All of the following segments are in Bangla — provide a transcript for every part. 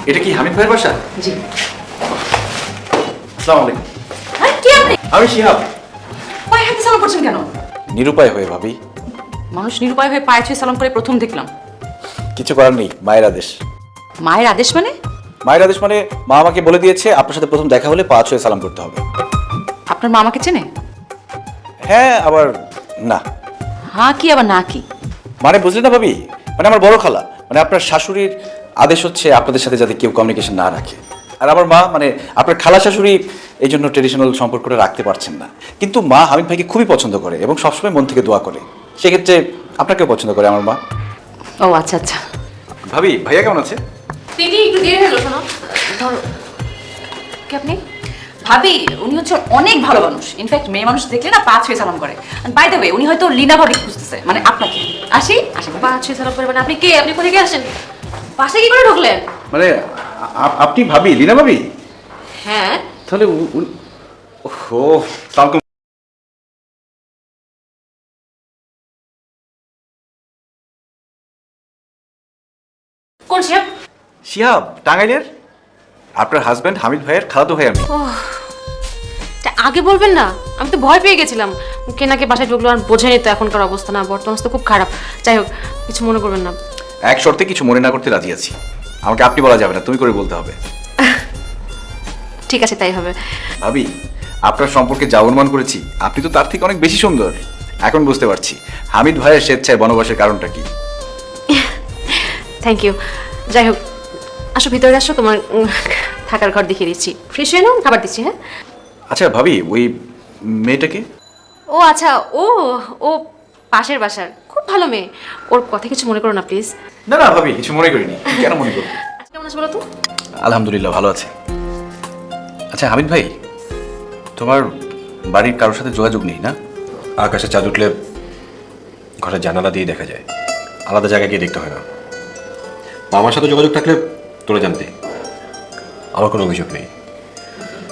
এটা কি হামিদ ভাইয়ের বাসা? জি। আসসালামু আলাইকুম। হ্যাঁ, কে আপনি? আমি শিহাব। পায়ে হাতে সালাম করছেন কেন? নিরুপায় হয়ে ভাবি। মানুষ নিরুপায় হয়ে পায়ে ছুঁয়ে সালাম করে প্রথম দেখলাম। কিছু করার নেই, মায়ের আদেশ। মায়ের আদেশ মানে? মায়ের আদেশ মানে মা আমাকে বলে দিয়েছে আপনার সাথে প্রথম দেখা হলে পা ছুঁয়ে সালাম করতে হবে। আপনার মা আমাকে চেনে? হ্যাঁ, আবার না। হ্যাঁ কি আবার না কি? মানে বুঝলেন না ভাবি, মানে আমার বড় খালা, মানে আপনার শাশুড়ির আদেশ হচ্ছে আপনাদের সাথে যাতে কেউ কমিউনিকেশন না রাখে। আর আমার মা মানে আপনার খালা শাশুড়ি এই জন্য ট্রেডিশনাল সম্পর্কটা রাখতে পারছেন না। কিন্তু মা হামিদ ভাইকে খুবই পছন্দ করে এবং সবসময় মন থেকে দোয়া করে। সেক্ষেত্রে আপনাকেও পছন্দ করে আমার মা। ও আচ্ছা আচ্ছা। ভাবি, ভাইয়া কেমন আছে? দিদি একটু দেরি হলো, শোনো ধরো। কে আপনি? ভাবি, উনি হচ্ছে অনেক ভালো মানুষ। ইনফ্যাক্ট মেয়ে মানুষ দেখলে না পা ছুঁয়ে সালাম করে। বাই দ্য ওয়ে, উনি হয়তো লীনা ভাবি খুঁজতেছে, মানে আপনাকে। আসি আসি। পা ছুঁয়ে সালাম করে মানে আপনি কে? আপনি কোথা থেকে আসেন? বাসায় কি করে ঢুকলেন? মানে আপনি ভাবি, লীনা ভাবি? হ্যাঁ। তাহলে ওহো, সালাম। কোন শিহাব? শিহাব টাঙ্গাইলের, আপনার হাজবেন্ড হামিদ ভাইয়ের খালাতো ভাই আমি। তা আগে বলবেন না, আমি তো ভয় পেয়ে গেছিলাম। কে নাকি বাসায় ঢুকলো আর বোঝেনি তো এখনকার অবস্থা, না বর্তমান অবস্থা খুব খারাপ। যাই হোক, কিছু মনে করবেন না। এক শর্তে কিছু মনে না করতে রাজি আছি। আমাকে আপনি বলা যাবে না, তুমি করে বলতে হবে। ঠিক আছে, তাই হবে। ভাবি, আপনার সম্পর্কে যা অনুমান করেছি আপনি তো তার থেকে অনেক বেশি সুন্দর। এখন বুঝতে পারছি হামিদ ভাইয়ের স্বেচ্ছায় বনবাসের কারণটা কি। Thank you. যাই হোক, আসো ভিতরে আসো, তোমার থাকার ঘর দেখিয়ে দিচ্ছি। ফ্রেশ হয়ে নাও, খাবার দিচ্ছি। হ্যাঁ। আচ্ছা ভাবি, ওই মেয়েটাকে? ও আচ্ছা, ও ও পাশের বাসার খুব ভালো মেয়ে। ওর কথা কিছু মনে করো না প্লিজ। না না ভাবি, কিছু মনে করিনি। কেন মনে করবো? কেমন আছে বলো তো? আলহামদুলিল্লাহ ভালো আছে। আচ্ছা হামিদ ভাই, তোমার বাড়ির কারোর সাথে যোগাযোগ নেই না? আকাশে চাঁদ উঠলে ঘরের জানালা দিয়ে দেখা যায়, আলাদা জায়গায় গিয়ে দেখতে হয় না। আমার সাথে যোগাযোগ থাকলে তোরা জানতে। আমার কোনো অভিযোগ নেই।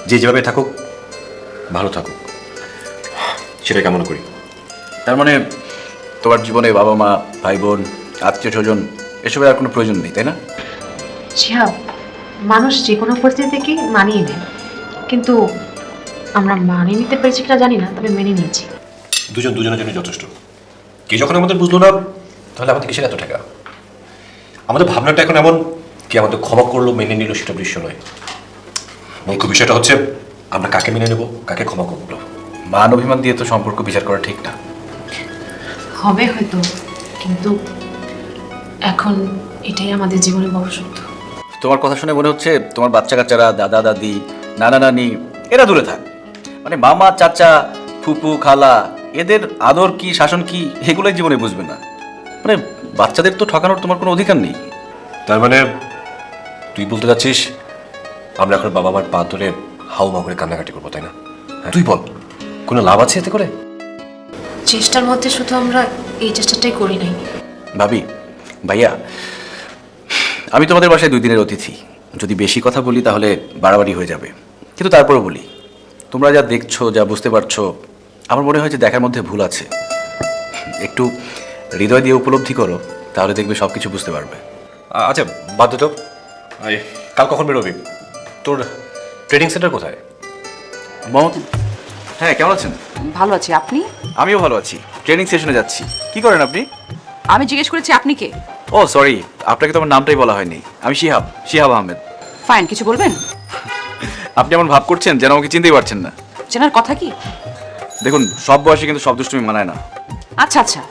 যে যেভাবে থাকুক ভালো থাকুক, সেটা কেমন করি। তার মানে তোমার জীবনে বাবা মা, ভাই বোন, আত্মীয় স্বজন এসবের আর কোনো প্রয়োজন নেই, তাই না? শিহাব, মানুষ যে কোনো পরিস্থিতিকে মানিয়ে নেয়, কিন্তু আমরা মানিয়ে নিতে পেরেছি কিনা জানি না, তবে মেনে নিয়েছি। দুজন দুজনের জন্য যথেষ্ট। কে যখন আমাদের বুঝলো না, তাহলে আমাদের কিসের এত টাকা? আমাদের ভাবনাটা এখন এমন, কি আমাদের ক্ষমা করলো, মেনে নিল, সেটা দৃশ্য নয়। মুখ্য বিষয়টা হচ্ছে আমরা কাকে মেনে নেব, কাকে ক্ষমা করবো। মান অভিমান দিয়ে তো সম্পর্ক বিচার করা ঠিক না। হবে হয়তো, কিন্তু এখন এটাই আমাদের জীবনের বড় সত্য। তোমার কথা শুনে মনে হচ্ছে তোমার বাচ্চা কাচ্চারা, দাদা দাদি, নানা নানি এরা দূরে থাক। মানে মামা, চাচা, ফুপু, খালা এদের আদর কি, শাসন কি, এগুলোই জীবনে বুঝবে না। মানে বাচ্চাদের তো ঠকানোর তোমার কোনো অধিকার নেই। তার মানে তুই বলতে চাচ্ছিস আমরা এখন বাবা মার পা ধরে হাউমা করে কান্নাকাটি করবো, তাই না? হ্যাঁ, তুই বল, কোনো লাভ আছে এতে করে? চেষ্টার মধ্যে শুধু আমরা এই চেষ্টাটাই করি নাই। ভাবি, ভাইয়া, আমি তোমাদের বাসায় 2 দিনের অতিথি। যদি বেশি কথা বলি তাহলে বাড়াবাড়ি হয়ে যাবে, কিন্তু তারপরও বলি, তোমরা যা দেখছো, যা বুঝতে পারছো, আমার মনে হয় যে দেখার মধ্যে ভুল আছে। একটু হৃদয় দিয়ে উপলব্ধি করো, তাহলে দেখবে সব কিছু বুঝতে পারবে। আচ্ছা বাধ্য তো, কাল কখন বেরোবি? তোর ট্রেনিং সেন্টার কোথায়? মহম্মদ, হ্যাঁ কেমন আছেন? ভালো আছি, আপনি? আমিও ভালো আছি, ট্রেনিং সেশনে যাচ্ছি। কি করেন আপনি? আমি জিজ্ঞেস করেছি আপনি কে? ও সরি, আপনাকে তো আমার নামটাই বলা হয়নি। আমি শিহাব, শিহাব আহমেদ। ফাইন, কিছু বলবেন? আপনি এমন ভাব করছেন যেন আমাকে চিনতেই পারছেন না। চেনার কথা কি? দেখুন, সব বয়সে কিন্তু সব দুষ্টুমি মানায় না। আচ্ছা আচ্ছা,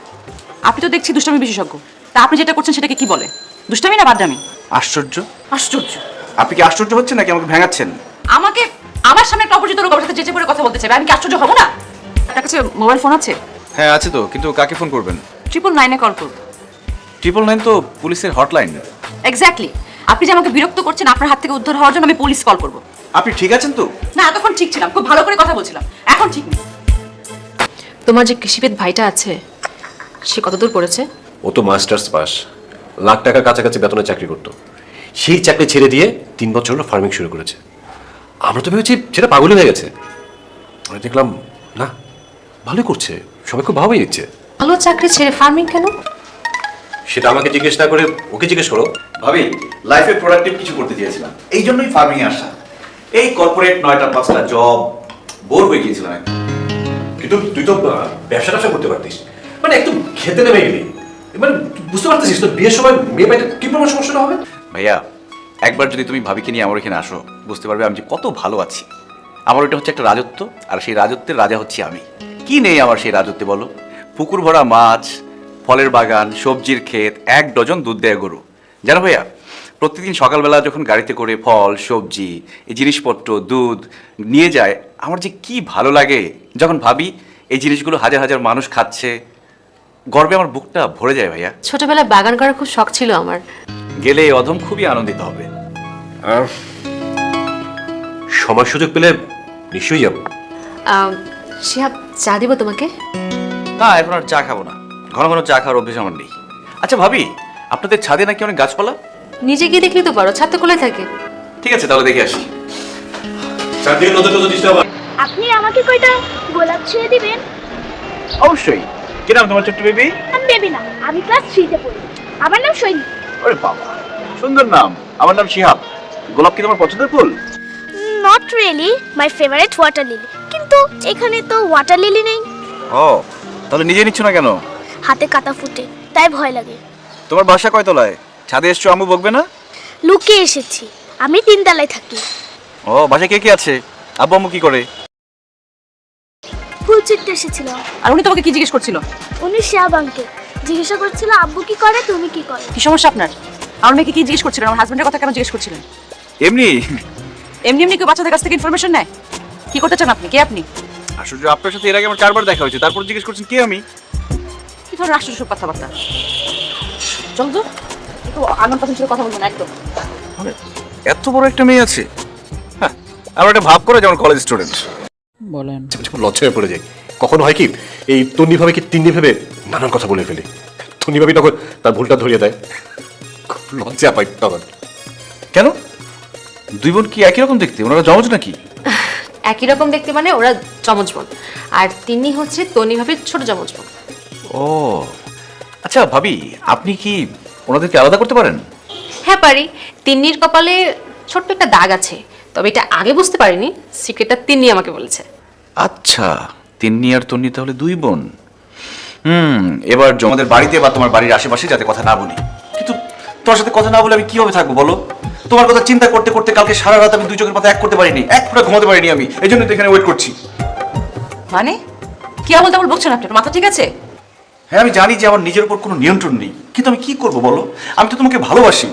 আপনি তো দেখছি দুষ্টামি বিশেষজ্ঞ। তা আপনি যেটা করছেন সেটাকে কি বলে? দুষ্টামি না বাদরামি? আশ্চর্য! আশ্চর্য! আপনি কি আশ্চর্য হচ্ছেন নাকি আমাকে ভেঙাচ্ছেন? আমাকে আমার সামনে একটা অপরিচিত লোক আমার সাথে যেচে করে কথা বলতে চাইবে, আমি কি আশ্চর্য হব না? আপনার কাছে মোবাইল ফোন আছে? হ্যাঁ আছে তো, কিন্তু কাকে ফোন করবেন? 999-এ কল করব। 999 তো পুলিশের হটলাইন। এক্স্যাক্টলি। আপনি যে আমাকে বিরক্ত করছেন, আপনার হাত থেকে উদ্ধার হওয়ার জন্য আমি পুলিশ কল করব। আপনি ঠিক আছেন তো? না, এতক্ষণ ঠিক ছিলাম, খুব ভালো করে কথা বলছিলাম, এখন ঠিক নেই। তোমার যে কৃষিবিদ ভাইটা আছে, সে কতদূর পড়েছে? ও তো মাস্টার্স পাস, লাখ টাকার কাছাকাছি বেতনে চাকরি করতো। সেই চাকরি ছেড়ে দিয়ে 3 বছর হলো ফার্মিং শুরু করেছে। আমরা তো ভেবেছি সেটা পাগলই হয়ে গেছে, আমি দেখলাম না, ভালোই করছে, সবাই খুব ভালোই দিচ্ছে। ভালো চাকরি ছেড়ে ফার্মিং কেন? সেটা আমাকে জিজ্ঞেস না করে ওকে জিজ্ঞেস করো। ভাবি লাইফে প্রোডাক্টিভ কিছু করতে চেয়েছিলাম, এই জন্যই ফার্মিং এ আসা। এই কর্পোরেট 9টা 5টা জব, বোর হয়ে গিয়েছিলাম একদম। কিন্তু তুই তো ব্যবসা ট্যাবসা করতে পারতিস, মানে একদম খেতে নেমে গেলি। মানে বুঝতে পারতেছিস তো বিয়ের সময় মেয়ে বাড়িতে কি পরিমাণ সমস্যাটা হবে। ভাইয়া একবার যদি তুমি ভাবিকে নিয়ে আমার এখানে আসো, বুঝতে পারবে আমি যে কত ভালো আছি। আমার ওটা হচ্ছে একটা রাজত্ব, আর সেই রাজত্বের রাজা হচ্ছি আমি। কি নেই আমার সেই রাজত্বে বলো? পুকুর ভরা মাছ, ফলের বাগান, সবজির ক্ষেত, 1 ডজন দুধ দেয়া গরু। জানো ভাইয়া, প্রতিদিন সকালবেলা যখন গাড়িতে করে ফল, সবজি, এই জিনিসপত্র, দুধ নিয়ে যায়, আমার যে কি ভালো লাগে। যখন ভাবি এই জিনিসগুলো হাজার হাজার মানুষ খাচ্ছে, গর্বে আমার বুকটা ভরে যায় ভাইয়া। ছোটবেলায় বাগান করার খুব শখ ছিল আমার। গেলে এই অধম খুবই আনন্দিত হবে। আর সময় সুযোগ পেলে নিশ্চয়ই যাবো। শিহাব, চা দিব তোমাকে? না, এখন আর চা খাবো না, ঘন ঘন চা খাওয়ার অভ্যেস আমার নেই। আচ্ছা ভাবি, আপনাদের ছাদে নাকি অনেক গাছপালা? নিজে গিয়ে দেখলে তো পারো, ছাদ তো খোলাই থাকে। ঠিক আছে, তাহলে দেখে আসি। চারদিকে নজর নজর দিতে হবে। আপনি আমাকে কয়টা গোলাপ ছুঁয়ে দিবেন? অবশ্যই। কি নাম তোমার ছোট্ট বেবি? আমি বেবি না, আমি ক্লাস 3-তে পড়ি। আমার নাম সৈনী। ওরে বাবা, সুন্দর নাম। আমার নাম শিহাব। গোলাপ কি তোমার পছন্দের ফুল? Not really my favourite water lily, কিন্তু এখানে তো ওয়াটার লিলি নেই। ও, তাহলে নিজে নিচ্ছ না কেন? হাতে কাটা ফুটে, তাই ভয় লাগে। তোমার বাসা কয় তলায়? ছাদে এসছো, আম্মু বকবে না? লুকিয়ে এসেছি, আমি 3 তলায় থাকি। ও, বাসায় কে কে আছে? আব্বু আম্মু কি করে? ফুল ছিটতে এসেছিল। আর উনি তোমাকে কি জিজ্ঞেস করছিল? উনি শিহাব আঙ্কেল জিজ্ঞাসা করছিল আব্বু কি করে, তুমি কি করো। কি সমস্যা আপনার? আমার মেয়েকে কি জিজ্ঞেস করছিলেন? আমার হাজবেন্ডের কথা কেন জিজ্ঞেস করছিলেন? এমনি। এমনি এমনি কেউ বাচ্চাদের কাছ থেকে ইনফরমেশন নেয়? কি করতে চান আপনি? কে আপনি? আশ্চর্য, আপনার সাথে এর আগে আমার 4বার দেখা হয়েছে, তারপর জিজ্ঞেস করছেন কে আমি? কি ধরনের আশ্চর্য সব কথাবার্তা? চল তো, একটু আনন্দ কথা ছিল, কথা বলবো না একদম। এত বড় একটা মেয়ে আছে? হ্যাঁ, আমার একটা ভাব করে যেমন কলেজ স্টুডেন্ট। বলেন। যখন লজ্জা হয়ে পড়ে যাই, কখনো হয় কি এই তন্নি ভাবে কি তিন্নি ভেবে নানান কথা বলে ফেলি। তন্নি ভাবি তখন তার ভুলটা ধরিয়ে দেয়, খুব লজ্জা পাই তখন। কেন? দুই বোন কি একই রকম দেখতে? ওনারা জমজ নাকি? একই রকম দেখতে মানে ওরা যমজ বোন, আর তিনি হচ্ছে তনি ভাবির ছোট যমজ বোন। ও আচ্ছা ভাবি, আপনি কি ওনাদেরকে আলাদা করতে পারেন? হ্যাঁ পারি। তিন্নির কপালে ছোট্ট একটা দাগ আছে, তবে এটা আগে বুঝতে পারিনি। সিক্রেটটা তিন্নি আমাকে বলেছে। আচ্ছা, তিন্নি আর তন্নি তাহলে 2 বোন। এবার আমাদের বাড়িতে বা তোমার বাড়ির আশেপাশে যাতে কথা না বলি। কিন্তু তোমার সাথে কথা না বলে আমি কিভাবে থাকবো বলো? তোমার কথা চিন্তা করতে করতে কালকে সারা রাত আমি 2 চোখের পাতা এক করতে পারিনি, এক ফোঁটা ঘুমাতে পারিনি আমি। এই জন্য তো এখানে ওয়েট করছি। মানে কি আমল তামল বকছেন আপনার? মাথা ঠিক আছে? হ্যাঁ, আমি জানি যে আমার নিজের উপর কোনো নিয়ন্ত্রণ নেই, কিন্তু আমি কি করবো বলো? আমি তো তোমাকে ভালোবাসি।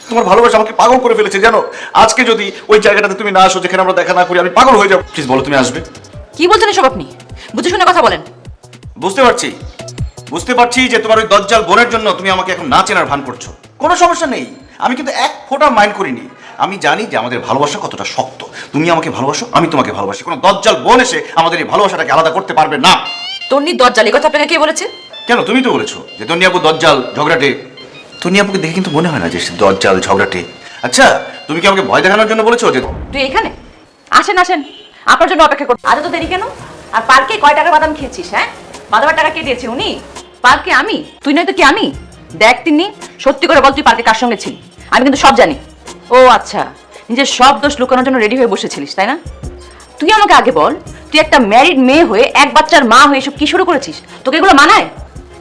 তোমার ভালোবাসা আমাকে পাগল করে ফেলেছে জানো। আজকে যদি ওই জায়গাটাতে তুমি না আসো যেখানে আমরা দেখা না করি, আমি পাগল হয়ে যাবো। প্লিজ বলো, তুমি আসবে? কি বলছেন এসব আপনি? বুঝে শুনে কথা বলেন। বুঝতে পারছি যে তোমার ওই দজ্জাল বোনের জন্য তুমি আমাকে এখন না চেনার ভান করছো। কোনো সমস্যা নেই, আমি কিন্তু এক ফোঁটা মাইন্ড করিনি। আমি জানি যে আমাদের ভালোবাসা কতটা শক্ত। তুমি আমাকে ভালোবাসো, আমি তোমাকে ভালোবাসি। কোনো দজ্জাল বোন এসে আমাদের এই ভালোবাসাটাকে আলাদা করতে পারবে না। তন্নি দরজাল, এই কথা আপনাকে কে বলেছে? কেন, তুমি তো বলেছো যে তন্নি আপু দজ্জাল, ঝগড়াটে। তন্নি আপুকে দেখে কিন্তু মনে হয় না যে সে দজ্জাল, ঝগড়াটে। আচ্ছা, তুমি কি আমাকে ভয় দেখানোর জন্য বলেছো যে? তুই এখানে আসেন আসেন, আপনার জন্য অপেক্ষা করতে। আজ তো দেরি কেন? আর পার্কে কয় টাকার বাদাম খেয়েছিস? হ্যাঁ, বাদামের টাকা কে দিয়েছে? উনি। পার্কে আমি? তুই নয়তো কি আমি? দেখ তিন্নি, সত্যি করে বল তুই পার্কে কার সঙ্গে ছিলি? আমি কিন্তু সব জানি। ও আচ্ছা, নিজের সব দোষ লুকানোর জন্য রেডি হয়ে বসেছিলিস, তাই না? তুই আমাকে আগে বল, তুই একটা ম্যারিড মেয়ে হয়ে, এক বাচ্চার মা হয়ে এসব কি শুরু করেছিস? তোকে এগুলো মানায়?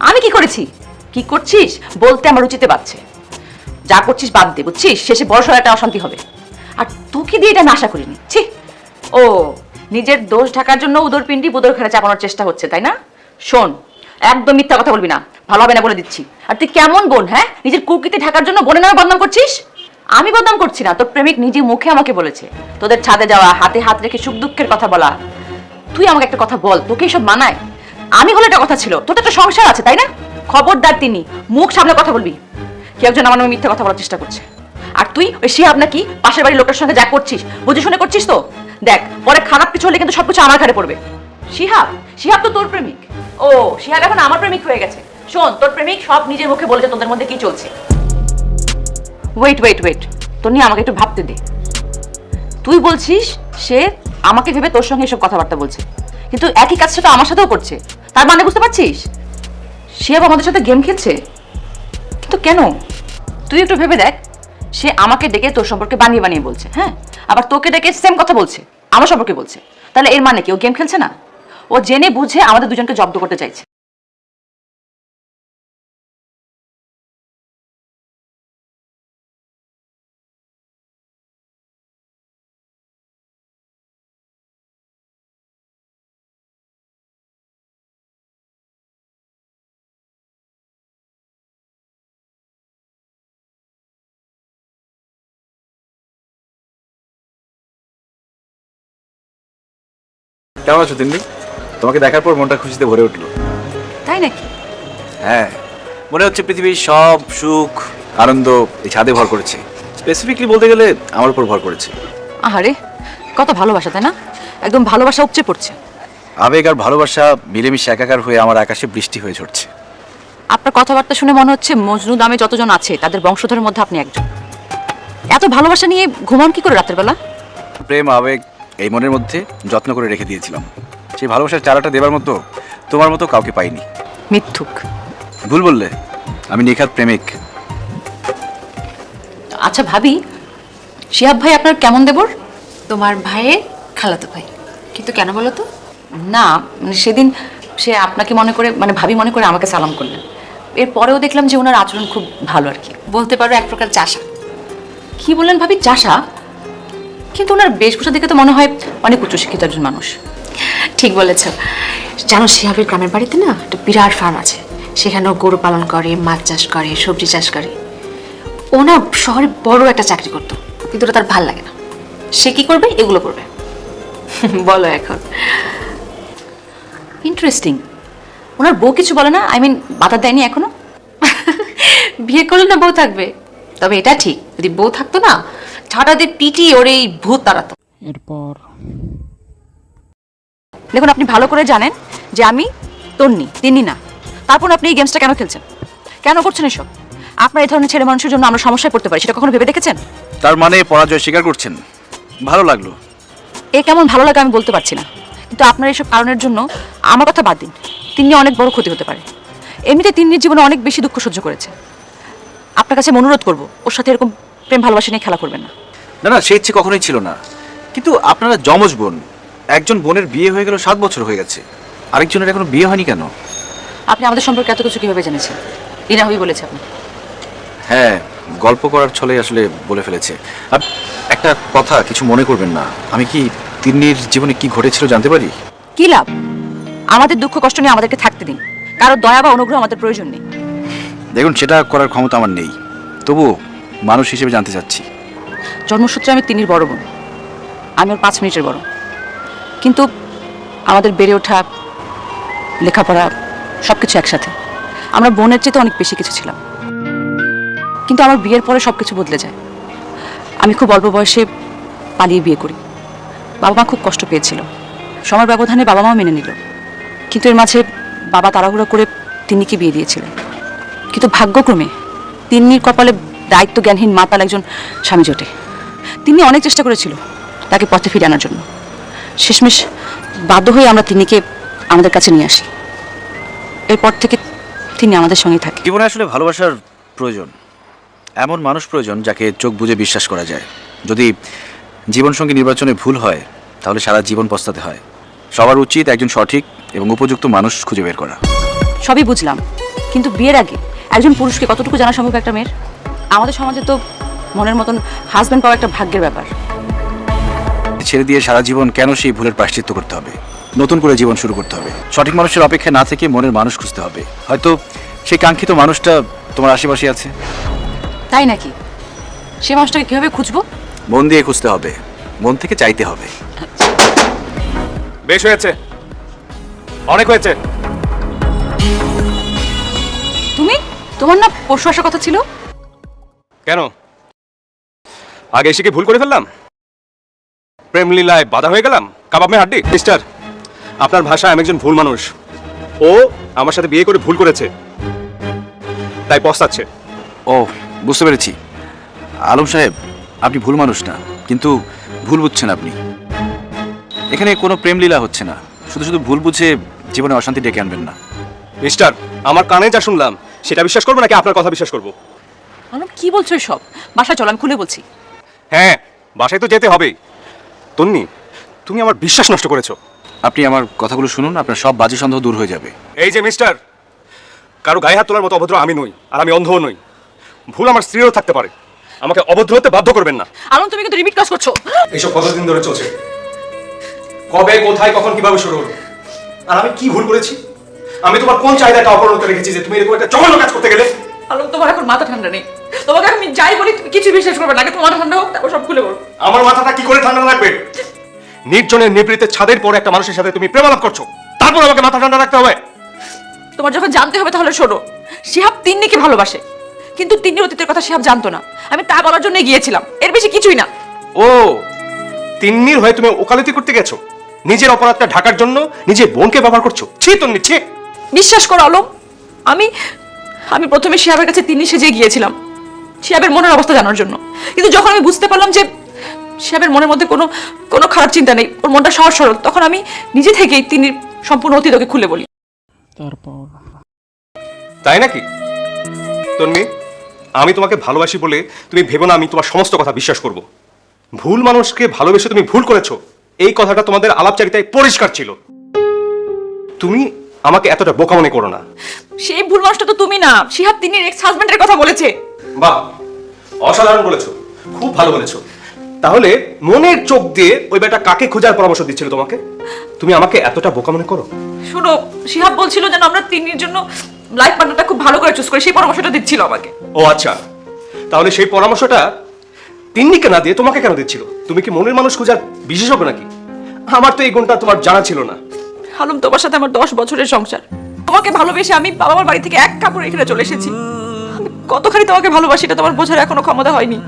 আমি কি করেছি? কি করছিস বলতে আমার রুচিতে বাড়ছে। যা করছিস বাদ দে, বুঝছিস? শেষে বড় সড় একটা অশান্তি হবে। আর তোকে দিয়ে এটা আমি আশা করিনি। ছি! ও, নিজের দোষ ঢাকার জন্য উদরপিণ্ডি বুদর ঘরে চাপানোর চেষ্টা হচ্ছে, তাই না? শোন, একদম মিথ্যা কথা বলবি না, ভালো হবে না বলে দিচ্ছি। আর তুই কেমন বোন, হ্যাঁ? নিজের কুকীর্তি ঢাকার জন্য বোনের নামে বদনাম করছিস? আমি বদনাম করছি না, তোর প্রেমিক নিজে মুখে আমাকে বলেছে তোদের ছাদে যাওয়া, হাতে হাত রেখে সুখ দুঃখের কথা বলা। তুই আমাকে একটা কথা বল, তোকে এসব মানায়? আমি হলে একটা কথা ছিল, তোর তো একটা সংসার আছে, তাই না? খবরদার তিনি মুখ সামনে কথা বলবি। কি একজন আমার নামে মিথ্যা কথা বলার চেষ্টা করছে। আর তুই ওই শিহাব নাকি পাশের বাড়ির লোকের সঙ্গে যা করছিস বুঝে শুনে করছিস তো? দেখ, পরে খারাপ কিছু হলে কিন্তু সবকিছু আমার ঘাড়ে পড়বে। শিহাব তো তোর প্রেমিক। ও, শিহাব এখন আমার প্রেমিক হয়ে গেছে। শোন, তোর প্রেমিক সব নিজের মুখে বলেছে তোদের মধ্যে কি চলছে। ওয়েট, তোর নিয়ে আমাকে একটু ভাবতে দে। তুই বলছিস সে আমাকে ভেবে তোর সঙ্গে এসব কথাবার্তা বলছে, কিন্তু একই কাজটা তো আমার সাথেও করছে। তার মানে বুঝতে পারছিস শিহাব আমাদের সাথে গেম খেলছে। কিন্তু কেন? তুই একটু ভেবে দেখ, সে আমাকে ডেকে তোর সম্পর্কে বানিয়ে বানিয়ে বলছে, হ্যাঁ, আবার তোকে ডেকে সেম কথা বলছে, আমার সম্পর্কে বলছে। তাহলে এর মানে কি ও গেম খেলছে না? ও জেনে বুঝে আমাদের দুজনকে জব্দ করতে চাইছে। কেমন আছো তিন্নি? তোমাকে দেখার পর মনটা খুশিতে ভরে উঠলো। তাই নাকি? হ্যাঁ, মনে হচ্ছে পৃথিবীর সব সুখ আনন্দ এই ছাদে ভর করেছে। স্পেসিফিকলি বলতে গেলে আমার উপর ভর করেছে। আহারে, কত ভালোবাসা, তাই না? একদম ভালোবাসা উপচে পড়ছে। আবেগ আর ভালোবাসা মিলেমিশে একাকার হয়ে আমার আকাশে বৃষ্টি হয়ে ঝরছে। আপনার কথাবার্তা শুনে মনে হচ্ছে মজনু নামে যতজন আছে তাদের বংশধরের মধ্যে আপনি একজন। এত ভালোবাসা নিয়ে ঘুমান কি করে রাতের বেলা? প্রেম আবেগ এই মনের মধ্যে যত্ন করে রেখে দিয়েছিলাম। সেই ভালোবাসার চারাটা দেবার মতো তোমার মতো কাউকে পাইনি। মিথ্যুক। ভুল বললে, আমি নিখাত প্রেমিক। আচ্ছা ভাবি, শিহাব ভাই আপনার কেমন দেবর? তোমার ভাইয়ের খালাতো ভাই। কিন্তু কেন বলো তো? না মানে সেদিন সে আপনাকে মনে করে, মানে ভাবি মনে করে আমাকে সালাম করলেন। এরপরেও দেখলাম যে ওনার আচরণ খুব ভালো আর কি। বলতে পারো এক প্রকার চাষা। কি বললেন ভাবি, চাষা? কিন্তু ওনার বেশভূষা দেখে তো মনে হয় অনেক উচ্চশিক্ষিত একজন মানুষ। ঠিক বলেছ। জানো শিহাবের গ্রামের বাড়িতে না একটা বিরাট ফার্ম আছে, সেখানেও গরু পালন করে, মাছ চাষ করে, সবজি চাষ করে। ও না শহরে বড় একটা চাকরি করতো, কিন্তু ওটা তার ভাল লাগে না। সে কি করবে? এগুলো করবে। বলো এখন। ইন্টারেস্টিং। ওনার বউ কিছু বলে না? আই মিন বাধা দেয়নি এখনো? বিয়ে করলে না বউ থাকবে, তবে এটা ঠিক যদি বউ থাকতো না ঝাঁটা দিয়ে পিটি ওর এই ভূত তাড়াতো। এরপর দেখুন, আপনি ভালো করে জানেন যে আমি তন্নি, তিন্নি না। তারপর আপনি এই গেমসটা কেন খেলছেন? কেন করছেন এসব? আপনার এই ধরনের ছেলে মানুষের জন্য আমরা সমস্যায় পড়তে পারি, সেটা কখনো ভেবে দেখেছেন? তার মানে পরাজয় স্বীকার করছেন? ভালো লাগলো। এ কেমন ভালো লাগে আমি বলতে পারছি না, কিন্তু আপনার এইসব কারণের জন্য আমার কথা বাদ দিন, তিন্নি অনেক বড় ক্ষতি হতে পারে। এমনিতে তিন্নির জীবনে অনেক বেশি দুঃখ সহ্য করেছে। আপনার কাছে আমি অনুরোধ করবো ওর সাথে এরকম প্রেম ভালোবাসা নিয়ে খেলা করবেন না। না না, সে ইচ্ছে কখনোই ছিল না। কিন্তু আপনারা যমজ বোন, একজন বোনের বিয়ে হয়ে গেল 7 বছর হয়ে গেছে, আরেকজনের এখনো বিয়ে হয়নি কেন? আপনি আমাদের সম্পর্কে এত কিছু কিভাবে জেনেছেন? রিনা হই বলেছে আপনি? হ্যাঁ, গল্প করার ছলে আসলে বলে ফেলেছে। আর একটা কথা, কিছু মনে করবেন না, আমি কি তিন্নির জীবনে কি ঘটেছিল জানতে পারি? কি লাভ? আমাদের দুঃখ কষ্ট নিয়ে আমাদেরকে থাকতে দিন, কারো দয়া বা অনুগ্রহ আমাদের প্রয়োজন নেই। দেখুন, সেটা করার ক্ষমতা আমার নেই, তবু মানুষ হিসেবে জানতে চাচ্ছি। জন্মসূত্রে আমি তিন্নির বড় বোন, আমি ওর 5 মিনিটের বড়। কিন্তু আমাদের বেড়ে ওঠা, লেখাপড়া সব কিছু একসাথে। আমরা বোনের চেয়ে অনেক বেশি কিছু ছিলাম। কিন্তু আমার বিয়ের পরে সব কিছু বদলে যায়। আমি খুব অল্প বয়সে পালিয়ে বিয়ে করি। বাবা মা খুব কষ্ট পেয়েছিল, সময়ের ব্যবধানে বাবা মা মেনে নিল। কিন্তু এর মাঝে বাবা তাড়াহুড়ো করে তিন্নিকে বিয়ে দিয়েছিলেন। কিন্তু ভাগ্যক্রমে তিন্নির কপালে দায়িত্ব জ্ঞানহীন মাতাল একজন স্বামী জোটে। তিনি অনেক চেষ্টা করেছিল তাকে পথে ফিরে আনার জন্য। শেষমেশ বাধ্য হয়ে আমরা তিন্নিকে আমাদের কাছে নিয়ে আসি। এরপর থেকে তিনি আমাদের সঙ্গেই থাকে। জীবনে আসলে ভালোবাসার প্রয়োজন, এমন মানুষ প্রয়োজন যাকে চোখ বুজে বিশ্বাস করা যায়। যদি জীবনসঙ্গী নির্বাচনে ভুল হয় তাহলে সারা জীবন পস্তাতে হয়। সবার উচিত একজন সঠিক এবং উপযুক্ত মানুষ খুঁজে বের করা। সবই বুঝলাম, কিন্তু বিয়ের আগে একজন পুরুষকে কতটুকু জানা সম্ভব একটা মেয়ের? আমাদের সমাজে তো মনের মতন হাজব্যান্ড পাওয়া একটা ভাগ্যের ব্যাপার। ছেড়ে দিয়ে সারা জীবন কেন সেই ভুলের প্রায়শ্চিত্ত করতে হবে? নতুন করে জীবন শুরু করতে হবে। সঠিক মানুষের অপেক্ষায় না থেকে মনের মানুষ খুঁজতে হবে। হয়তো সেই কাঙ্ক্ষিত মানুষটা তোমার আশেপাশে আছে। তাই নাকি? সে মানুষটাকে কিভাবে খুঁজবো? মন দিয়ে খুঁজতে হবে, মন থেকে চাইতে হবে। বেশ হয়েছে, অনেক হয়েছে। তুমি, তোমার না পরশু আসার কথা ছিল? কেন, আগে এসে কি ভুল করে ফেললাম? প্রেম লীলায় বাধা হয়ে গেলাম? কাবাব মে হাড্ডি? মিস্টার, আপনার ভাষায় আমি একজন ভুল মানুষ। ও আমার সাথে বিয়ে করে ভুল করেছে, তাই পস্তাচ্ছে। ও, বুঝতে পেরেছি। আলম সাহেব, আপনি ভুল মানুষ না, কিন্তু ভুল বুঝছেন আপনি। এখানে কোনো প্রেম লীলা হচ্ছে না। শুধু শুধু ভুল বুঝে জীবনে অশান্তি ডেকে আনবেন না। মিস্টার, আমার কানে যা শুনলাম সেটা বিশ্বাস করবো নাকি আপনার কথা বিশ্বাস করবো? আলম কি বলছো এসব? বাসায় চল, আমি খুলে বলছি। হ্যাঁ, বাসায় তো যেতে হবেই। তন্নি, তুমি আমার বিশ্বাস নষ্ট করেছো। আপনি আমার কথাগুলো শুনুন, আপনার সব বাজে সন্দেহ দূর হয়ে যাবে। এই যে মিস্টার, কারো গায়ে হাত তোলার মতো অভদ্র আমি নই, আর আমি অন্ধও নই। ভুল আমার স্ত্রীরও থাকতে পারে, আমাকে অভদ্র হতে বাধ্য করবেন না। আলম তুমি কিন্তু রিপিট কাজ করছো। এইসব কতদিন ধরে চলছে? কবে, কোথায়, কখন, কিভাবে শুরু হলো? আর আমি কি ভুল করেছি? আমি তোমার কোন চাহিদাটা অপূর্ণ রেখেছি যে তুমি এরকম একটা জঘন্য কাজ করতে গেলে? আলম তোমার এখন মাথা ঠান্ডা নেই। তোমাকে আমি যাই বলি তুমি কিছু বিশ্বাস করবে না। আগে তোমার মাথা ঠান্ডা হোক, তারপর সব খুলে বলো। আমার মাথাটা কি করে ঠান্ডা রাখবে? নির্জনের নিবৃতে ছাদের পরে একটা মানুষের সাথে তুমি প্রেমালাপ করছো, তারপর আমাকে মাথা ঠান্ডা রাখতে হবে? তোমার যখন জানতে হবে তাহলে শোনো, শিহাব তিন্নিকে ভালোবাসে, কিন্তু তিন্নির অতীতের কথা শিহাব জানতো না। আমি তা বলার জন্য গিয়েছিলাম, এর বেশি কিছুই না। ও, তিন্নির হয়ে তুমি ওকালতি করতে গেছো? নিজের অপরাধটা ঢাকার জন্য নিজের বোনকে ব্যবহার করছো? ছি তন্নি, ছি। বিশ্বাস করো আলম, আমি আমি প্রথমে শিহাবের কাছে তিন্নি সেজে গিয়েছিলাম শিহাবের মনের অবস্থা জানার জন্য। কিন্তু যখন আমি বুঝতে পারলাম যে শিহাবের মনের মধ্যে কোনো কোনো খারাপ চিন্তা নেই, ওর মনটা সহজ সরল, তখন আমি নিজে থেকেই তিন্নির সম্পূর্ণ অতীত ওকে খুলে বলি। তাই নাকি? তন্নি, আমি তোমাকে ভালোবাসি বলে তুমি ভেবো না আমি তোমার সমস্ত কথা বিশ্বাস করব। ভুল মানুষকে ভালোবেসে তুমি ভুল করেছো, এই কথাটা তোমাদের আলাপচারিতায় পরিষ্কার ছিল। তুমি আমাকে এতটা বোকা মনে করো না। সেই ভুল মানুষটা তো তুমি না, শিহাব তিন্নির এক্স হাজবেন্ডের কথা বলেছে। বাহ, অসাধারণ বলেছো, খুব ভালো বলেছো। তাহলে মনের চোখ দিয়ে ওই বেটা কাকে খোঁজার পরামর্শ দিচ্ছিল তোমাকে? তুমি আমাকে এতটা বোকা মনে করো? শোনো, শিহাব বলছিল যেন আমরা তিন্নির জন্য লাইফ পার্টনারটা খুব ভালো করে চুজ করি, সেই পরামর্শটা দিচ্ছিল আমাকে। ও আচ্ছা, তাহলে সেই পরামর্শটা তিন্নিকে না দিয়ে তোমাকে কেন দিচ্ছিল? তুমি কি মনের মানুষ খোঁজার বিশেষজ্ঞ নাকি? আমার তো এই গুণটা তোমার জানা ছিল না। আলম তোমার সাথে আমার 10 বছরের সংসার, তোমাকে ভালোবেসে আমি বাবা মার বাড়ি থেকে এক কাপড় এখানে চলে এসেছি। আমি কতখানি তোমাকে ভালোবাসি এটা তোমার বোঝার এখনো ক্ষমতা হয়নি।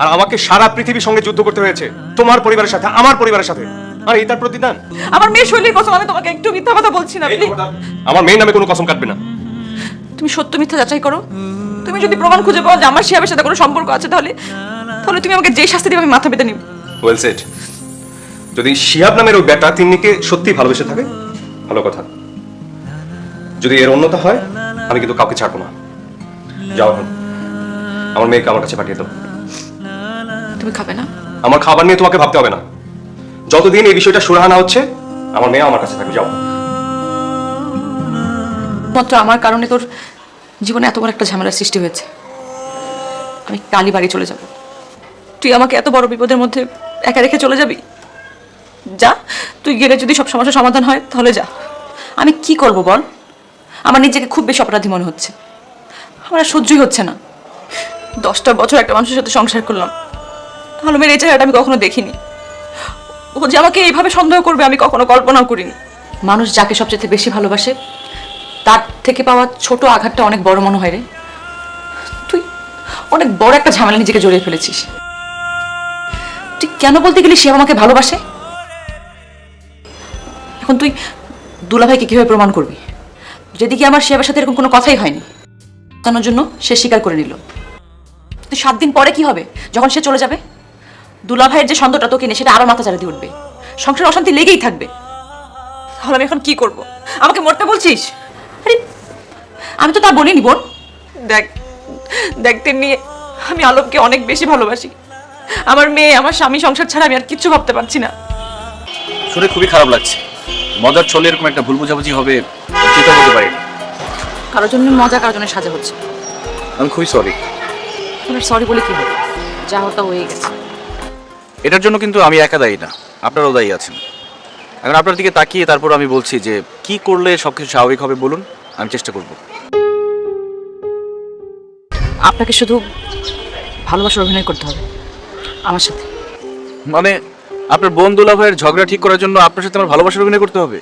আর আমাকে সারা পৃথিবীর সঙ্গে যুদ্ধ করতে হয়েছে, তোমার পরিবারের সাথে, আমার পরিবারের সাথে। আর এই তার প্রতিদান? আমার মেয়ে শৈলীর কসম, আমি তোমাকে একটু মিথ্যা কথা বলছি না। আমার মেয়ের নামে কোনো কসম কাটবে না। তুমি সত্য মিথ্যা যাচাই করো। তুমি যদি প্রমাণ খুঁজে পাও যে আমার শিহাবের সাথে কোনো সম্পর্ক আছে, তাহলে তাহলে তুমি আমাকে যে শাস্তি দিবে আমি মাথা পেতে নিব। Well said. যদি শিহাব নামের ওই বেটা তিন্নিকে সত্যি ভালোবেসে থাকে, ভালো কথা। যদি এর অন্যতা হয়, আমি কিন্তু কাউকে ছাড়বো না। যাও এখন, আমার মেয়েকে আমার কাছে পাঠিয়ে দাও। তুমি খাবে না? আমার খাবার নিয়ে তোমাকে ভাবতে হবে না। যতদিন এই বিষয়টা সুরাহা না হচ্ছে, আমার মেয়ে আমার কাছে থাকবে। যাও। মাত্র আমার কারণে তোর জীবনে এত বড় একটা ঝামেলার সৃষ্টি হয়েছে। আমি কালই বাড়ি চলে যাব। তুই আমাকে এত বড় বিপদের মধ্যে একা রেখে চলে যাবি? যা, তুই গেলে যদি সব সমস্যার সমাধান হয় তাহলে যা। আমি কি করব বল? আমার নিজেকে খুব বেশি অপরাধী মনে হচ্ছে। আমার আর সহ্যই হচ্ছে না। 10টা বছর একটা মানুষের সাথে সংসার করলাম, আলমের এই চেহারাটা আমি কখনো দেখিনি। ও যে আমাকে এইভাবে সন্দেহ করবে আমি কখনো কল্পনাও করিনি। মানুষ যাকে সবচেয়ে বেশি ভালোবাসে তার থেকে পাওয়া ছোট আঘাতটা অনেক বড় মনে হয় রে। তুই অনেক বড় একটা ঝামেলা নিজেকে জড়িয়ে ফেলেছিস। তুই কেন বলতে গেলি সে আমাকে ভালোবাসে? এখন তুই দুলাভাইকে কিভাবে প্রমাণ করবি? যেদিকে আমার শিহাবের সাথে এরকম কোনো কথাই হয়নি, তার জন্য সে স্বীকার করে নিল। তুই 7 দিন পরে কি হবে যখন সে চলে যাবে? দুলাভাইয়ের যে সন্দেহটা তোকে নিয়ে সেটা আরো মাথা চাড়া দিয়ে উঠবে, সংসারে অশান্তি লেগেই থাকবে। তাহলে আমি এখন কি করব? আমাকে মরতে বলছিস? আরে আমি তো তা বলিনি বোন। দেখ দেখ তেমনি আমি আলমকে অনেক বেশি ভালোবাসি। আমার মেয়ে, আমার স্বামী, সংসার ছাড়া আমি আর কিচ্ছু ভাবতে পারছি না। শুনে খুবই খারাপ লাগছে। মজার ছলে এরকম একটা ভুল বোঝাবুঝি হবে চিন্তা করতে পারিনি। কারোর জন্য মজা, কারোর জন্য সাজা হচ্ছে। আমি খুবই সরি। তোমার সরি বলে কি হবে? যা হতা হয়ে গেছে। এটার জন্য কিন্তু আমি একা দায়ী না, আপনারাও দায়ী আছেন। এখন আপনার দিকে তাকিয়ে তারপর আমি বলছি যে কি করলে সবকিছু স্বাভাবিক হবে বলুন, আমি চেষ্টা করব। আপনাকে শুধু ভালোবাসার অভিনয় করতে হবে আমার সাথে। মানে আপনার বোন দুলাভাইয়ের ঝগড়া ঠিক করার জন্য আপনার সাথে আমার ভালোবাসার অভিনয় করতে হবে?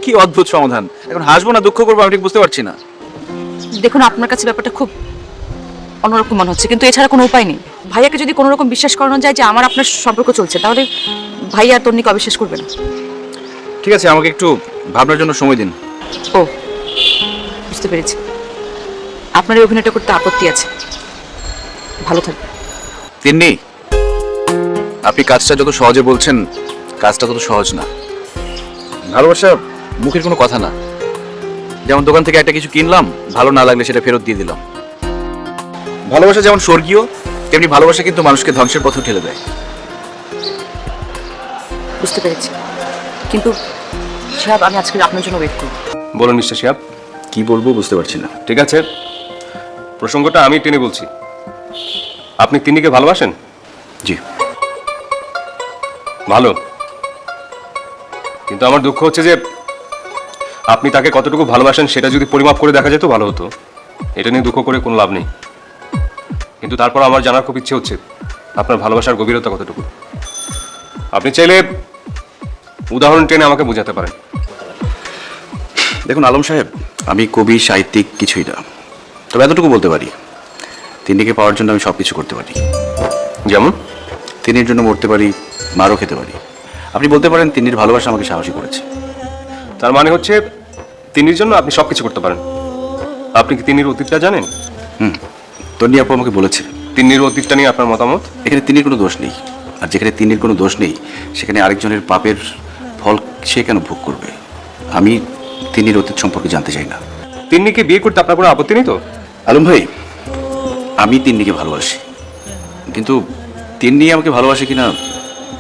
কি অদ্ভুত সমাধান! এখন হাসবো না দুঃখ করবো আমি ঠিক বুঝতে পারছি না। দেখুন, আপনার কাছে ব্যাপারটা খুব অন্যরকম মনে হচ্ছে, কিন্তু এছাড়া কোনো উপায় নেই। ভাইয়াকে যদি কোনো রকম বিশ্বাস করানো যায় যে আমার আপনার সম্পর্ক চলছে, তাহলে ভাইয়া তন্নিকে অবিশ্বাস করবে না। ঠিক আছে, আমাকে একটু ভাবনার জন্য সময় দিন। ও, বুঝতে পেরেছি। আপনার এই অভিনয়টা করতে আপত্তি আছে। ভালো থাকবে। তিন্নি, আপনি কাজটা যত সহজে বলছেন, কাজটা তত সহজ না। ভালোবাসা মুখের কোনো কথা না, যেমন দোকান থেকে একটা কিছু কিনলাম, ভালো না লাগলে সেটা ফেরত দিয়ে দিলাম। ভালোবাসা যেমন স্বর্গীয়, তেমনি ভালোবাসা কিন্তু মানুষকে ধ্বংসের পথে ঠেলে দেয়। বুঝতে পেরেছি, কিন্তু শিহাব আমি আজকে আপনার জন্য ওয়েট করব। বলুন মিস্টার শিহাব। কি বলবো বুঝতে পারছি না। ঠিক আছে, প্রসঙ্গটা আমি টেনে বলছি। আপনি তিন্নিকে ভালোবাসেন? জি। ভালো, কিন্তু আমার দুঃখ হচ্ছে যে আপনি তাকে কতটুকু ভালোবাসেন সেটা যদি পরিমাপ করে দেখা যেত ভালো হতো। এটা নিয়ে দুঃখ করে কোনো লাভ নেই। কিন্তু তারপর আমার জানার খুব ইচ্ছে হচ্ছে আপনার ভালোবাসার গভীরতা কতটুকু। আপনি চাইলে উদাহরণ টেনে আমাকে বোঝাতে পারেন। দেখুন আলম সাহেব, আমি কবি সাহিত্যিক কিছুই না, তবে এতটুকু বলতে পারি, তিন্নিকে পাওয়ার জন্য আমি সব কিছু করতে পারি। যেমন? তিন্নির জন্য মরতে পারি, মারও খেতে পারি। আপনি বলতে পারেন তিন্নির ভালোবাসা আমাকে সাহসী করেছে। তার মানে হচ্ছে তিন্নির জন্য আপনি সব কিছু করতে পারেন। আপনি কি তিন্নির অতীতটা জানেন? তন্নি আপু আমাকে বলেছে। তিন্নির অতীতটা নিয়ে আপনার মতামত? এখানে তিন্নির কোনো দোষ নেই, আর যেখানে তিন্নির কোনো দোষ নেই সেখানে আরেকজনের পাপের ফল সে কেন ভোগ করবে? আমি তিন্নির অতীত সম্পর্কে জানতে চাই না। তিন্নিকে বিয়ে করতে আপনার কোনো আপত্তি নেই তো? আলম ভাই, আমি তিন্নিকে ভালোবাসি, কিন্তু তিন্নি আমাকে ভালোবাসে কিনা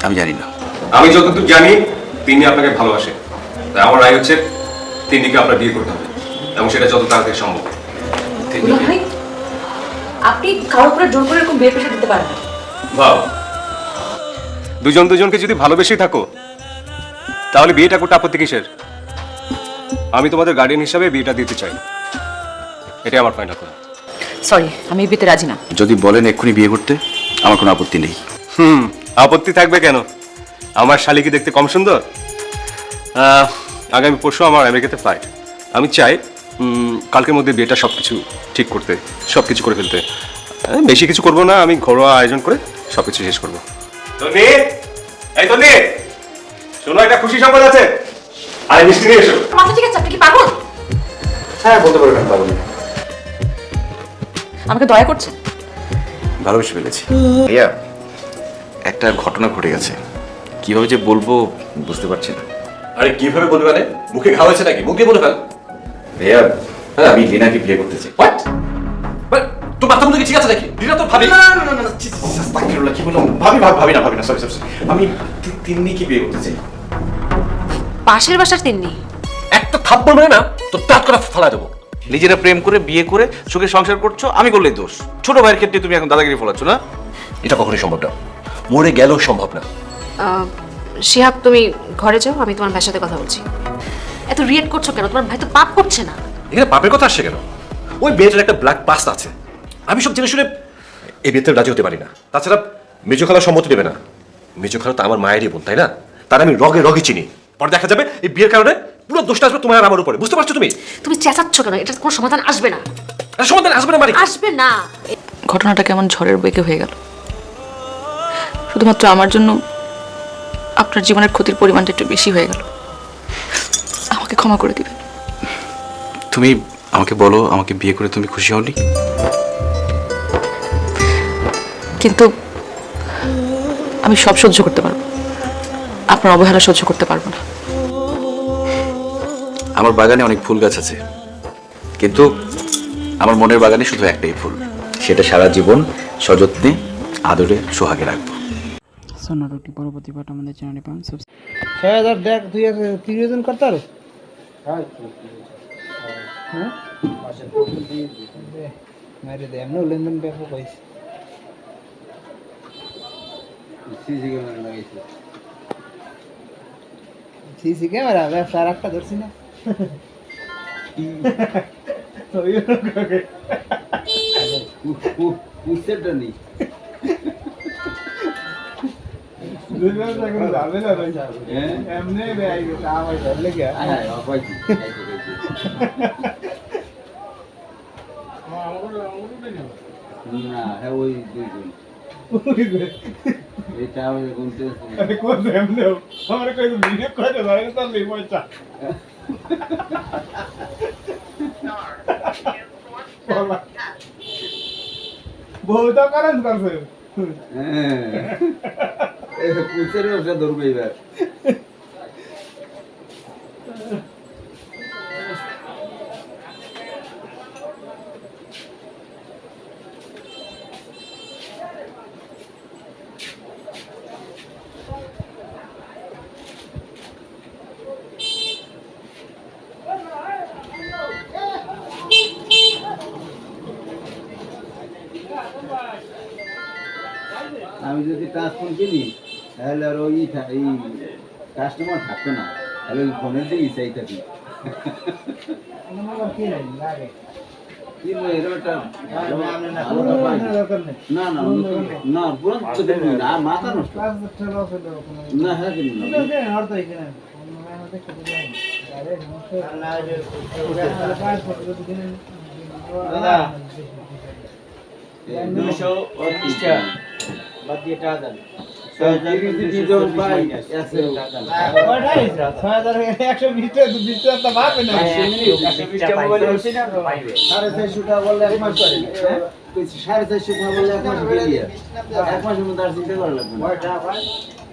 আমি জানি না। আমি যতদূর জানি তিন্নি আপনাকে ভালোবাসে। তাই আমার রায় হচ্ছে তিন্নিকে আপনার বিয়ে করতে হবে, এবং সেটা যত তাড়াতাড়ি সম্ভব। দুলা ভাই, আপনি কারোর উপরে জোর করে এরকম বিয়ের প্রেশার দিতে পারেন না। ভাব, দুজন দুজনকে যদি ভালোবেসেই থাকো তাহলে বিয়েটা করতে আপত্তি কিসের? আমি তোমাদের গার্ডিয়ান হিসাবে বিয়েটা দিতে চাই, এটাই আমার ফাইনাল কথা। সরি, আমি এই বিয়েতে রাজি না। যদি বলেন এক্ষুনি বিয়ে করতে, আমার কোনো আপত্তি নেই। আপত্তি থাকবে কেন? আমার শালিকে দেখতে কম সুন্দর? আগামী পরশু আমার আমেরিকাতে ফ্লাইট। আমি চাই কালকের মধ্যে বিয়েটা সবকিছু ঠিক করতে, সবকিছু করে ফেলতে। বেশি কিছু করবো না, আমি ঘরোয়া আয়োজন করে সবকিছু শেষ করবো। তন্নি, এই তন্নি, শোনো, একটা খুশি সংবাদ আছে। আরে মিষ্টি নিয়ে এসো। মাথা ঠিক আছে? আপনি কি পাগল? হ্যাঁ, বলতে পারবেন পাগল। আমাকে দয়া করছেন? ভালোবেসে ফেলেছি। ভাইয়া, একটা ঘটনা ঘটে গেছে, কিভাবে যে বলবো বুঝতে পারছি না। আরে কিভাবে বলবে মানে? মুখে ঘা হয়েছে নাকি? মুখ দিয়ে বলে ফেল। ভাইয়া, আমি লীনাকে বিয়ে করতে চাই। হোয়াট? তোর মাথা মুখে ঠিক আছে নাকি? লীনা তো ভাবি। আস্তাগফিরুল্লাহ, কি বললাম? ভাবি না, সরি। আমি তিন্নিকে বিয়ে করতে চাই। পাশের বাসার তিন্নি? একটা থাপ্পড় মেরে না তো টাট করে ফালা দেবো। নিজেরা প্রেম করে বিয়ে করে সুখে সংসার করছো, আমি করলেই দোষ। ছোট ভাইয়ের ক্ষেত্রে তুমি এখন দাদাগিরি ফলাচ্ছ না? এটা কখনোই সম্ভব না, মরে গেলেও সম্ভব না। শিহাব, তুমি ঘরে যাও, আমি তোমার ভাইয়ের সাথে কথা বলছি। এত রিয়েক্ট করছো কেন? তোমার ভাই তো পাপ করছে না। এখানে পাপের কথা আসছে কেন? ওই মেয়েটার একটা ব্ল্যাক পাস্ট আছে। আমি সব জেনে শুনে এই বিয়েতে রাজি হতে পারি না। তাছাড়া মেজো খালার সম্মতি দেবে না। মেজো খালা তো আমার মায়েরই বোন, তাই না? তার আমি রগে চিনি। পরে দেখা যাবে এই বিয়ের কারণে পুরো দোষটা আসবে তোমার আর আমার উপরে। বুঝতে পারছো তুমি? তুমি চেঁচাচ্ছ কেন? এটার কোনো সমাধান আসবে না। সমাধান আসবে না মানে? আসবে না। ঘটনাটা কেমন ঝড়ের বেগে হয়ে গেল। শুধুমাত্র আমার জন্য আপনার জীবনের ক্ষতির পরিমাণটা একটু বেশি হয়ে গেল। আমাকে ক্ষমা করে দিবেন। তুমি আমাকে বলো, আমাকে বিয়ে করে তুমি খুশি হওনি? কিন্তু আমি সব সহ্য করতে পারবো, আপনার অবহেলা সহ্য করতে পারবো না। আমার বাগানে অনেক ফুল গাছ আছে, কিন্তু আমার মনের বাগানে শুধু একটাই ফুল, সেটা সারা জীবন সযত্নে আদরে সোহাগে রাখবো। সোনা রুটি পরবর্তী পার্ট আমাদের চ্যানেলে পান। 6000 দেখ, তুই 30 জন করতে পারো? হ্যাঁ, মেরে দে, এমনি লেনদেন ব্যাপক হয়েছে। সিসি ক্যামেরা ব্যবসা আর একটা ধরছি না। বহুত কারণ করছে। পুলিশের ব্যবসা ধরবে এবার। আমি যদি টাচ ফোন কিনি তাহলে আর ওই এই কাস্টমার থাকতো না, তাহলে ওই ফোনের দিকেই চাই থাকি। কিনবো এরকম একটা না না না পুরো না মাথা নষ্ট না। হ্যাঁ কিনবো দাদা 230 টাকা বাদ দিয়ে টাকা দেন। 6000 বললে 1 মাস করে, 450 টাকা বললে 1 মাস গেলিয়ে 1 মাসের মধ্যে আর চিন্তা করা লাগবে না।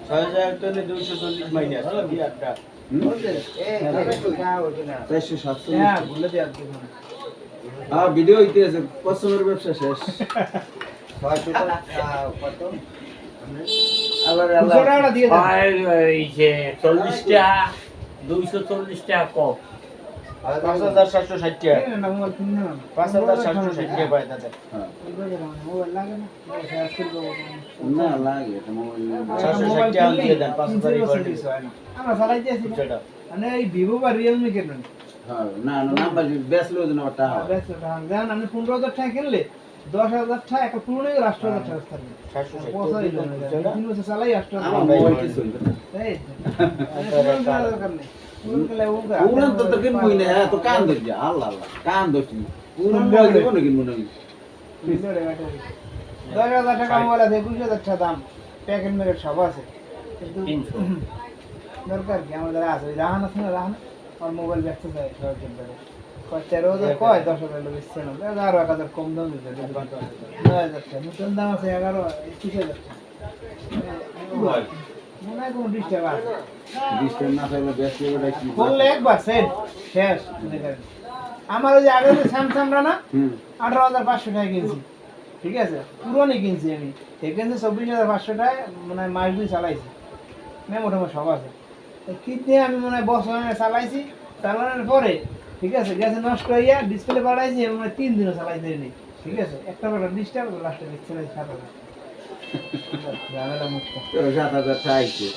6000 তো 240 মাইনাস 400-700 হ্যাঁ ভিডিও হইতে আছে, পছন্দের ব্যবসা শেষ। আবার 40টা 240 টাকা কম 5760 টাকা 5760 টাকা পাই তাতে। না লাগে এটা মোবাইল 760 টাকা দিয়ে দেন 5000 আমরা চালাইতে আছি মানে এই ভিভো বা রিয়েলমি কেনেন। হ্যাঁ না না নাম্বার বেসলো যেন ওটা হয় বেসলো জান আপনি 15000 টাকা কিনলে 10000 টাকা একটা পুরো 8000 টাকা থাকবে 760 তিন বছর চালাই 8000 আমার মোবাইল কি চলবে এই পুরো তো কিনবই না তো কান ধরে যা আল্লাহ আল্লাহ কান ধরছি পুরো মোবাইল দেব না কিনবো না 10000 টাকা মোবাইল আছে 20000 টাকা দাম প্যাকেট মেরে সব আছে কিন্তু দরকার কি আমাদের আছে রাহান আছে না রাহান আর মোবাইল ব্যস্ত যায় সবার জন্য কয় 13000 কয় 10000 লোক ইচ্ছে না 1000 কম দাম দিতে 9000 টাকা নতুন দাম আছে 21000 টাকা মনে হয় কোনো ডিস্টার্ব আছে ডিস্টার্ব না থাকলে ব্যস্ত হয়ে কি বললে একবার সেট শেষ আমার ওই যে আগে যে স্যামসাং না 18500 টাকা কিনছি ঠিক আছে পুরোনি কিনছি আমি সেখানে 24500 টাকা মানে মাস দুই চালাইছি মোটামুটি সব আছে কিনে আমি মনে হয় বছর চালাইছি চালানোর পরে ঠিক আছে গ্যাসে নষ্ট হইয়া ডিসপ্লে বাড়াইছি মানে 3 দিনও চালাইতে নেই ঠিক আছে একটা বেলা ডিস্টার্ব লাস্টে ডিসপ্লে 7000 ঝামেলা মুক্ত 7000 চাইছে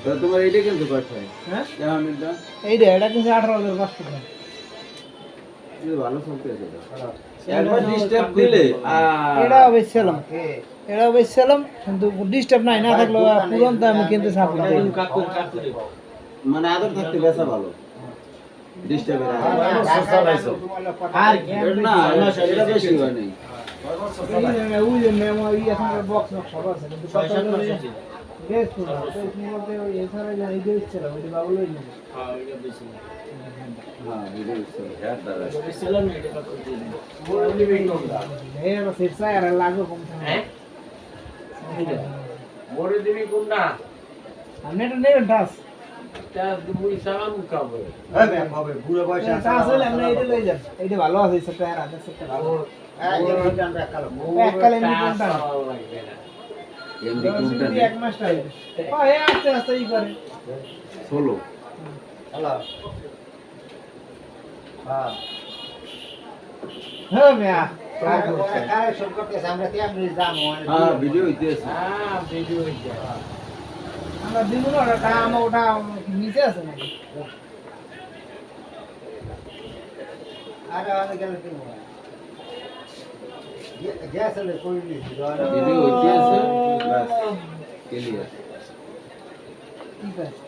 তো তোমার এইটা কিন্তু কোথায় হ্যাঁ কেমন এটা কিন্তু 18500 টাকা এই ভালো চলতে আছে একবার ডিস্টার্ব দিলে এটা অবশ্যই এটা অবশ্যই কিন্তু ডিস্টার্ব নাই না থাকলে পুরন দাম কিন্তু সাপোর্ট দেই মানে আদর থাকতে বেশা ভালো ডিস্টার্ব এর আর না না এটা বেশি হয় নাই ওই যে মেমো এখন বক্স সব আছে কিন্তু বেশ পুরো তো মধ্যে ওই এছাড়া জানি দিচ্ছিল ওই বাবুল ওই নেবে হ্যাঁ ওইটা বেশি হ্যাঁ এটা বেশি হ্যাঁ দাদা বেশি না এটা কত দিন বড় নিবে কম দাম এর সিরসা আর লাগো কম হ্যাঁ বড় দিবি কোন না আমি এটা নেবেন দাস তা দুই সালাম কাবে হ্যাঁ হবে পুরো পয়সা আছে আসলে আমরা এটা লই যান এইটা ভালো আছে সেটা আর আছে সেটা ভালো এই দামটা কালো এক কালে নি কোনটা এমডি কোনটা এক মাস টাইম পায় আস্তে আস্তে ই করে 16 হ্যালো হ্যাঁ হ্যাঁ মিয়া কারে শুট করতেছ আমরা তে আপনি জানো হ্যাঁ ভিডিও হইতেছে হ্যাঁ ভিডিও হইছে আমরা দিমু না ওটা আমার ওটা নিচে আছে নাকি আরে আমি গেলে দিমু গ্যাস হলে কই নিছি ভিডিও হইতেছে বাস ক্লিয়ার ঠিক আছে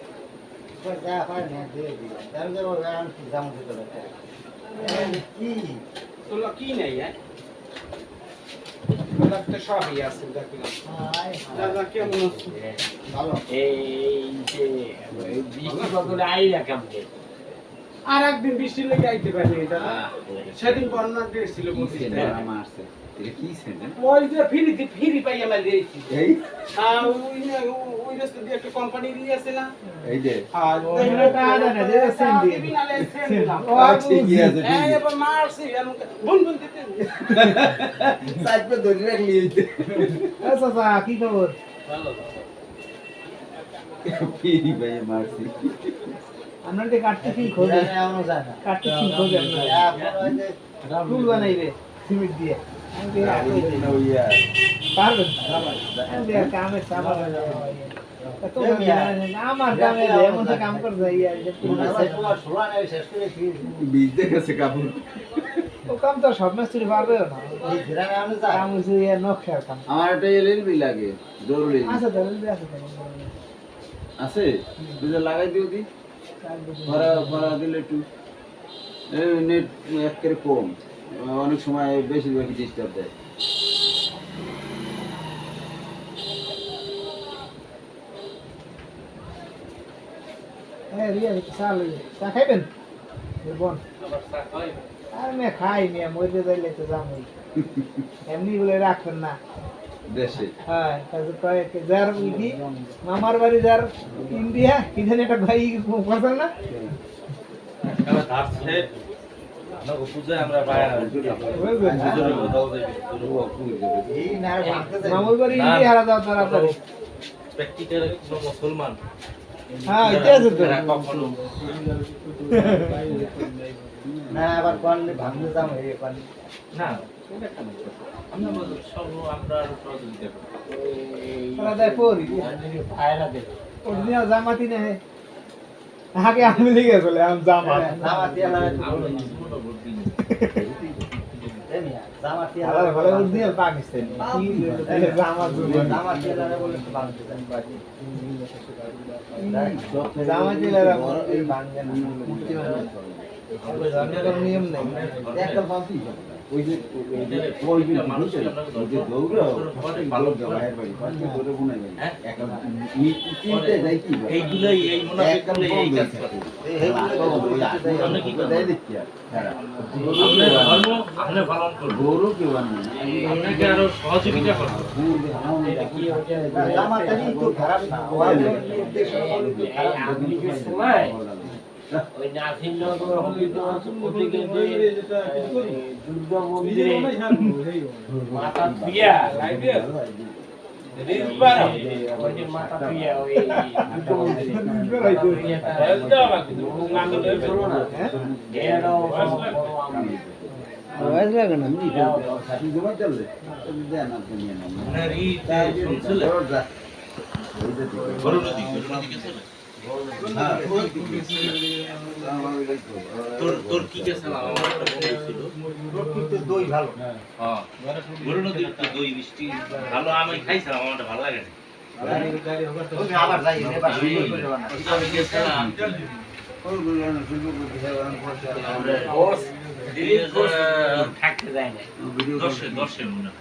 কই যা পারে না দিয়ে দিও তার জন্য আমি জামু দিতে পারি কি তোলা কি নাই হ্যাঁ তো সবই আছে দেখলাম দাদা কেমন আছো ভালো এই যে বৃষ্টি বদলে আইলা কেমনে আর একদিন বৃষ্টি লেগে আইতে পারে দাদা সেদিন বন্যা ছিল বলছিস মারছে এটা কি সেন্ড ওই যে ফ্রি পাই আমরা দিয়েছি এই ওই রাস্তা দিয়ে একটা কোম্পানি দিয়ে আছে না এই যে আর এটা না যে সেন্ড দিয়ে বিনালে সেন্ড ও ঠিকই আছে এই এবার মারছি বুন বুন দিতে সাইড পে ধরে রাখলি এইতে আচ্ছা কি খবর ভালো ফ্রি পাই মারছি আপনার যে কাটতে কি খোঁজে কাটতে কি খোঁজে আপনার ফুল বানাইবে সিমেন্ট দিয়ে পারবেন কামের চাপা আমার গ্রামে এমন কাম করছে ও কাম তো সব মিস্ত্রি পারবেও না কাম হচ্ছে নকশার কাম আমার একটা এলএলবি লাগে জরুরি আচ্ছা ধরেন আছে আছে দুটো লাগাই দিও দি ভরা দিলে একটু নেট একেবারে কম অনেক সময় বেশিরভাগই ডিস্টার্ব দেয় হ্যাঁ রিয়া চালু চা খাইবেন বোন আমি খাই নিয়ে মরে যাইলে তো জামই এমনি বলে রাখবেন না দেশে হ্যাঁ তাহলে কয়েক যার কি মামার বাড়ি যার ইন্ডিয়া কি জানি একটা ভাই কথা না মামার বাড়ি ইন্ডিয়া হারা দাও তাড়াতাড়ি মুসলমান হ্যাঁ এটা আছে তো না আবার কোন ভাঙতে যাম এই কোন না আমরা সব আমরা তারা দেয় পরি ভাইরা দেব অরিজিনাল জামাতি না হে আগে আমি লিখে চলে আম জামাত জামাতি জামাতি আলাদা বলে অরিজিনাল পাকিস্তানি জামাত জামাতি আলাদা বলে বাংলাদেশ জামাতি আলাদা এই বাংলা নিয়ম নেই একটা ফালতু ওই যে দৌড় ভালো বাইরে বাড়ি পাঁচটা দৌড়ে বোনা যায় একটা তিনটে যাই কি এইগুলাই এই মুনাফিকগুলাই এই কাজ করে আমরা কি করে দেখি ধর্ম আমরা পালন করব গৌরব কেউ আনি আপনাকে আরো সহযোগিতা করব জামাতারি তো খারাপ না সময় ওই নাসিরনগর ওদিকে দুর্গা মন্দিরে মাথা পিয়া লাইবে রিজবার ওই যে মাথা পিয়া ওই দুর্গা মন্দিরে একদম আগে ধরো না এরাও আওয়াজ লাগে না জমা চলে দেন আপনি নিয়ে নেন না রিতে শুনছিল বড় নদী তোর কি কে সালাম আমার একটা মনে ছিল দই ভালো হ্যাঁ বড় নদীর তো দই মিষ্টি ভালো আমি খাইছিলাম আমার ভালো লাগে না আবার যাই এবার আমি গেছিলাম থাকতে যায় না দশে মনে